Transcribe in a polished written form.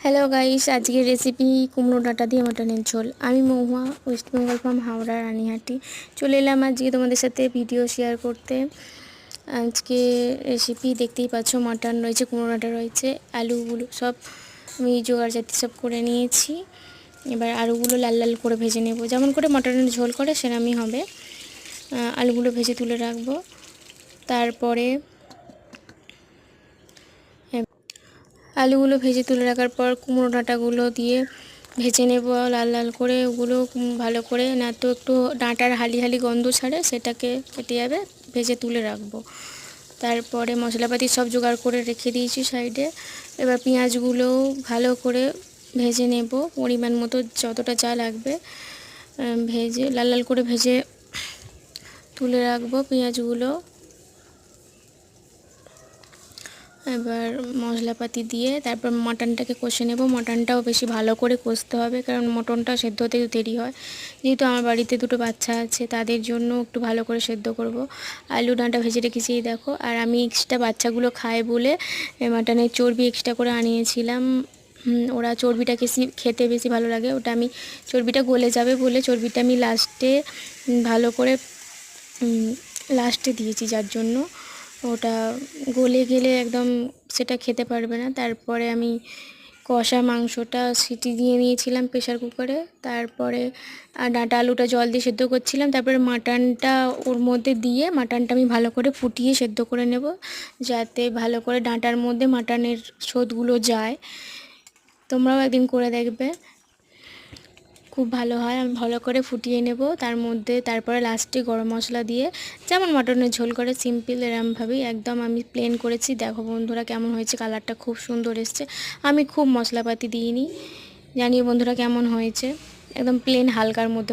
Hello guys, আজকের recipe কুমড়ো ডাঁটা দিয়ে মটনের ঝোল। আমি মহুয়া, ওয়েস্ট বেঙ্গল ফ্রম হাওড়া রানীহাটি। চলে এলাম আজকে তোমাদের সাথে ভিডিও শেয়ার করতে। আজকে রেসিপি দেখতেই পাচ্ছ, মটন রয়েছে, কুমড়ো ডাঁটা রয়েছে, আলুগুলো সব আমি জোগাড় জাতি সব করে নিয়েছি। এবার আলুগুলো লাল লাল করে ভেজে নেব, যেমন করে মটনের ঝোল করে সেরকমই হবে। আলুগুলো ভেজে তুলে রাখবো। তারপরে আলুগুলো ভেজে তুলে রাখার পর কুমড়ো ডাঁটাগুলো দিয়ে ভেজে নেব লাল লাল করে। ওগুলো ভালো করে, না তো একটু ডাঁটার হালি হালি গন্ধ ছাড়ে, সেটাকে কেটে যাবে, ভেজে তুলে রাখবো। তারপরে মশলাপাতি সব জোগাড় করে রেখে দিয়েছি সাইডে। এবার পেঁয়াজগুলোও ভালো করে ভেজে নেব, পরিমাণ মতো যতটা যা লাগবে ভেজে লাল লাল করে ভেজে তুলে রাখবো পেঁয়াজগুলো। এবার মশলাপাতি দিয়ে তারপর মটনটাকে কষে নেব। মটনটাও বেশি ভালো করে কষতে হবে, কারণ মটনটা সেদ্ধ হতে দেরি হয়। যেহেতু আমার বাড়িতে দুটো বাচ্চা আছে, তাদের জন্য একটু ভালো করে সেদ্ধ করব। আলু ডাঁটা ভেজে রেখেছি দেখো। আর আমি এক্সট্রা বাচ্চাগুলো খায় বলে মটনের চর্বি এক্সট্রা করে আনিয়েছিলাম। ওরা চর্বিটা খেতে বেশি ভালো লাগে, ওটা আমি চর্বিটা গলে যাবে বলে চর্বিটা আমি লাস্টে ভালো করে লাস্টে দিয়েছি, যার জন্য ওটা গলে গেলে একদম সেটা খেতে পারবে না। তারপরে আমি কষা মাংসটা সিটি দিয়ে নিয়েছিলাম প্রেশার কুকারে। তারপরে ডাঁটা আলুটা জল দিয়ে সেদ্ধ করছিলাম। তারপরে মাটনটা ওর মধ্যে দিয়ে মাটনটা আমি ভালো করে ফুটিয়ে সেদ্ধ করে নেব, যাতে ভালো করে ডাঁটার মধ্যে মাটনের স্বাদগুলো যায়। তোমরাও একদিন করে দেখবে, খুব ভালো হয়। আমি ভালো করে ফুটিয়ে নেব, তার মধ্যে তারপরে লাস্টে গরম মশলা দিয়ে, যেমন মটনের ঝোল করে সিম্পল এরমভাবেই একদম আমি প্লেন করেছি। দেখো বন্ধুরা কেমন হয়েছে, কালারটা খুব সুন্দর এসছে। আমি খুব মশলাপাতি দিইনি, জানিও বন্ধুরা কেমন হয়েছে। একদম প্লেন হালকার মধ্যে